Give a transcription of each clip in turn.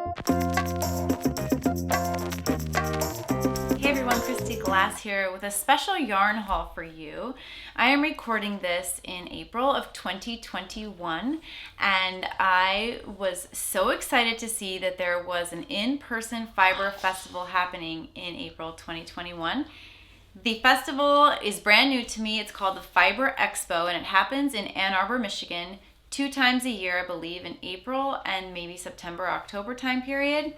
Hey everyone, Kristyglass here with a special yarn haul for you. I am recording this in April of 2021 and I was so excited to see that there was an in-person fiber festival happening in April 2021. The festival is brand new to me. It's called the Fiber Expo and it happens in Ann Arbor, Michigan 2 times a year, I believe, in April and maybe September, October time period.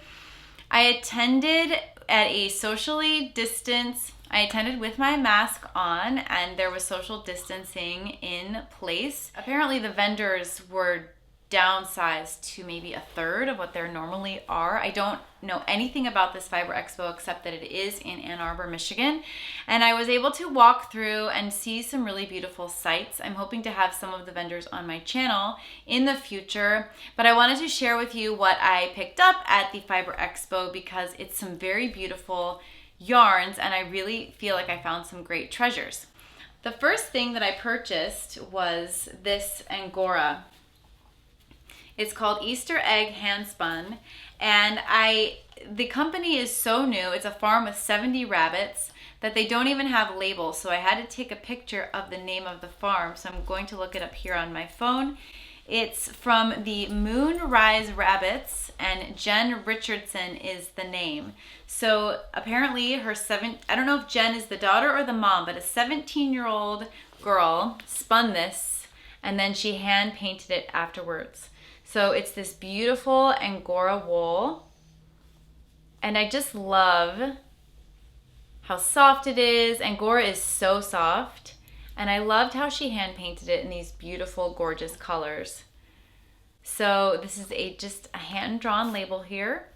I attended at a socially distanced, I attended with my mask on and there was social distancing in place. Apparently the vendors were downsized to maybe a third of what they normally are. I don't know anything about this Fiber Expo except that it is in Ann Arbor, Michigan. And I was able to walk through and see some really beautiful sites. I'm hoping to have some of the vendors on my channel in the future, but I wanted to share with you what I picked up at the Fiber Expo because it's some very beautiful yarns and I really feel like I found some great treasures. The first thing that I purchased was this Angora. It's called Easter Egg Handspun, and the company is so new. It's a farm with 70 rabbits that they don't even have labels, so I had to take a picture of the name of the farm, so I'm going to look it up here on my phone. It's from the Moonrise Rabbits, and Jen Richardson is the name. So apparently I don't know if Jen is the daughter or the mom, but a 17-year-old girl spun this, and then she hand painted it afterwards. So it's this beautiful Angora wool, and I just love how soft it is. Angora is so soft, and I loved how she hand painted it in these beautiful, gorgeous colors. So this is just a hand-drawn label here,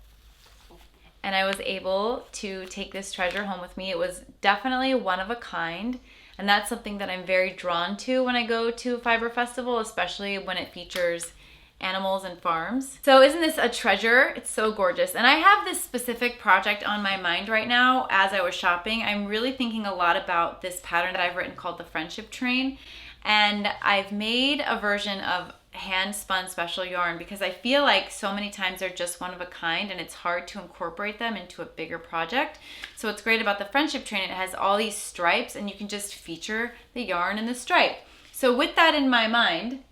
and I was able to take this treasure home with me. It was definitely one of a kind, and that's something that I'm very drawn to when I go to a fiber festival, especially when it features animals and farms. So isn't this a treasure? It's so gorgeous. And I have this specific project on my mind right now as I was shopping. I'm really thinking a lot about this pattern that I've written called the Friendship Train. And I've made a version of hand spun special yarn because I feel like so many times they're just one of a kind and it's hard to incorporate them into a bigger project. So what's great about the Friendship Train, it has all these stripes and you can just feature the yarn in the stripe. So with that in my mind,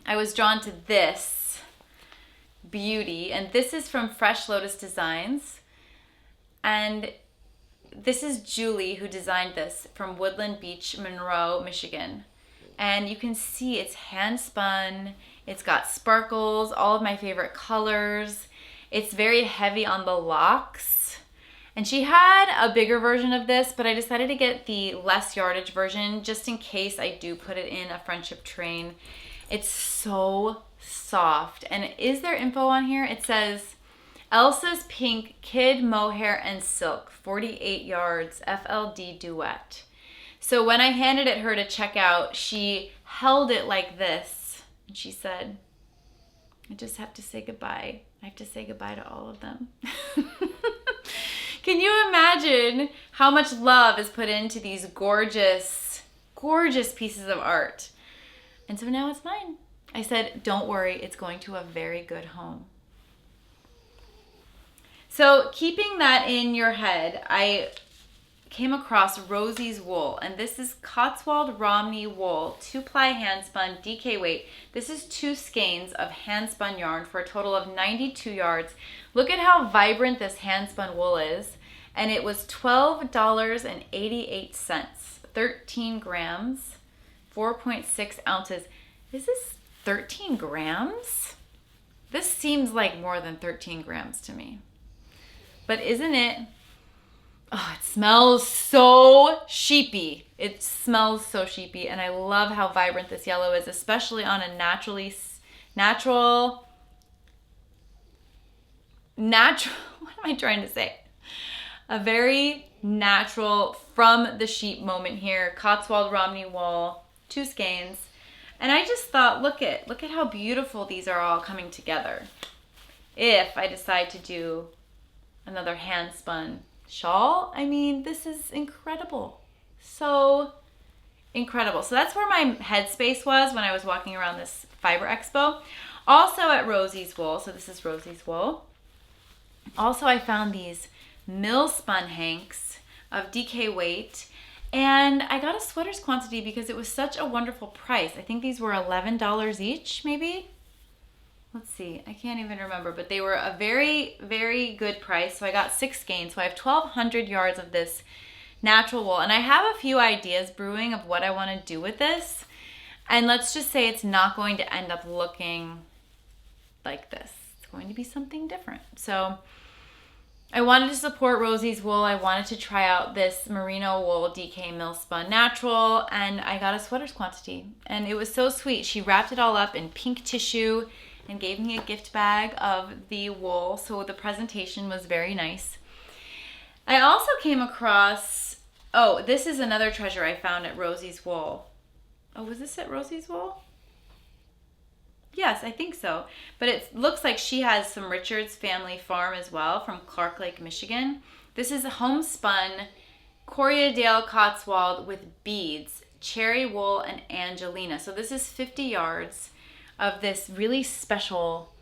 I was drawn to this beauty, and this is from Fresh Lotus Designs, and this is Julie who designed this from Woodland Beach, Monroe, Michigan. And you can see it's hand spun, it's got sparkles, all of my favorite colors. It's very heavy on the locks. And she had a bigger version of this, but I decided to get the less yardage version just in case I do put it in a Friendship Train. It's so soft. And is there info on here? It says Elsa's Pink Kid Mohair and Silk 48 yards FLD duet. So when I handed it her to check out, she held it like this and she said, I just have to say goodbye. I have to say goodbye to all of them. Can you imagine how much love is put into these gorgeous, gorgeous pieces of art? And so now it's mine. I said, don't worry, it's going to a very good home. So keeping that in your head, I came across Rosie's wool, and this is Cotswold Romney wool, 2-ply handspun DK weight. This is 2 skeins of handspun yarn for a total of 92 yards. Look at how vibrant this handspun wool is. And it was $12.88, 13 grams. 4.6 ounces. Is this 13 grams? This seems like more than 13 grams to me. But isn't it? Oh, it smells so sheepy. It smells so sheepy. And I love how vibrant this yellow is, especially on a natural, what am I trying to say? A very natural from the sheep moment here. Cotswold Romney wool. 2 skeins, and I just thought, look at how beautiful these are all coming together. If I decide to do another hand spun shawl, I mean, this is incredible. So incredible. So that's where my headspace was when I was walking around this Fiber Expo. Also at Rosie's Wool, so this is Rosie's Wool. Also, I found these mill spun hanks of DK weight, and I got a sweaters quantity because it was such a wonderful price. I think these were $11 each, maybe? Let's see, I can't even remember, but they were a very, very good price. So I got 6 skeins. So I have 1,200 yards of this natural wool, and I have a few ideas brewing of what I want to do with this. And let's just say it's not going to end up looking like this. It's going to be something different. So I wanted to support Rosie's wool. I wanted to try out this merino wool DK mill spun natural, and I got a sweaters quantity, and it was so sweet. She wrapped it all up in pink tissue and gave me a gift bag of the wool, so the presentation was very nice. I also came across, oh, this is another treasure I found at Rosie's Wool. Oh, was this at Rosie's Wool? Yes, I think so. But it looks like she has some Richards family farm as well from Clark Lake, Michigan. This is a homespun Corriedale Cotswold with beads, cherry wool, and Angelina. So this is 50 yards of this really special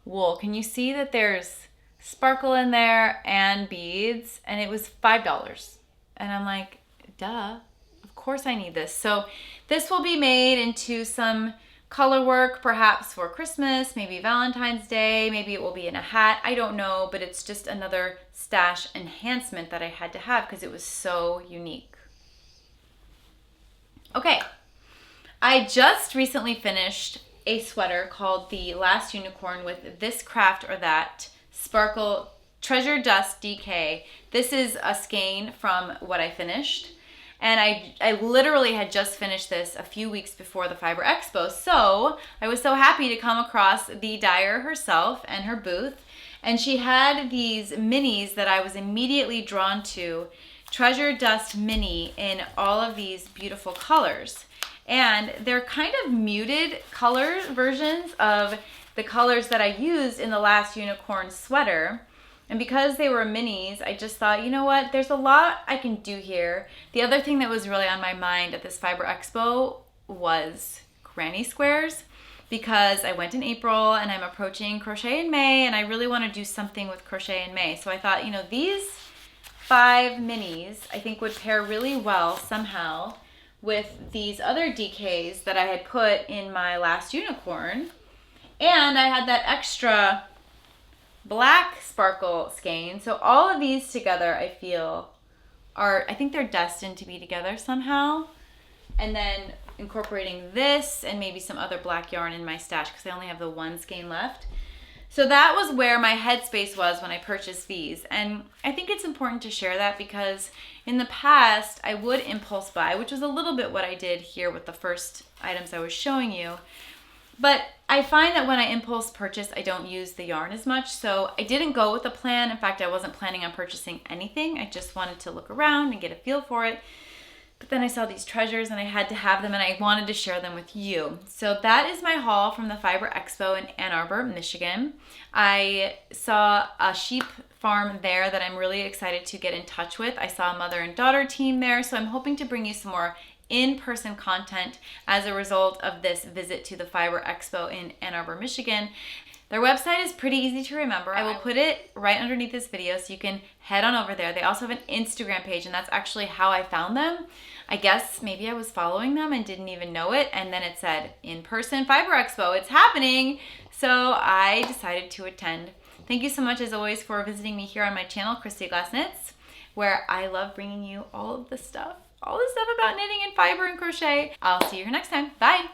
wool. Can you see that there's sparkle in there and beads? And it was $5. And I'm like, duh, of course I need this. So this will be made into some color work, perhaps for Christmas, maybe Valentine's Day, maybe it will be in a hat, I don't know, but it's just another stash enhancement that I had to have because it was so unique. Okay, I just recently finished a sweater called The Last Unicorn with This Craft or That Sparkle Treasure Dust DK. This is a skein from what I finished. And I literally had just finished this a few weeks before the Fiber Expo. So I was so happy to come across the dyer herself and her booth. And she had these minis that I was immediately drawn to. Treasure Dust Mini in all of these beautiful colors. And they're kind of muted color versions of the colors that I used in the Last Unicorn sweater. And because they were minis, I just thought, you know what, there's a lot I can do here. The other thing that was really on my mind at this Fiber Expo was granny squares, because I went in April and I'm approaching crochet in May, and I really want to do something with crochet in May. So I thought, you know, these 5 minis I think would pair really well somehow with these other DKs that I had put in my Last Unicorn. And I had that extra black sparkle skein. So all of these together I feel are, I think they're destined to be together somehow. And then incorporating this and maybe some other black yarn in my stash because I only have the 1 skein left. So that was where my headspace was when I purchased these. And I think it's important to share that because in the past I would impulse buy, which was a little bit what I did here with the first items I was showing you. But I find that when I impulse purchase, I don't use the yarn as much. So I didn't go with a plan. In fact, I wasn't planning on purchasing anything. I just wanted to look around and get a feel for it. But then I saw these treasures and I had to have them, and I wanted to share them with you. So that is my haul from the Fiber Expo in Ann Arbor, Michigan. I saw a sheep farm there that I'm really excited to get in touch with. I saw a mother and daughter team there. So I'm hoping to bring you some more in-person content as a result of this visit to the Fiber Expo in Ann Arbor, Michigan. Their website is pretty easy to remember. I will put it right underneath this video so you can head on over there. They also have an Instagram page, and that's actually how I found them. I guess maybe I was following them and didn't even know it, and then it said, in-person Fiber Expo, it's happening! So I decided to attend. Thank you so much, as always, for visiting me here on my channel, Kristy Glass Knits, where I love bringing you all of the stuff. All the stuff about knitting and fiber and crochet. I'll see you here next time. Bye!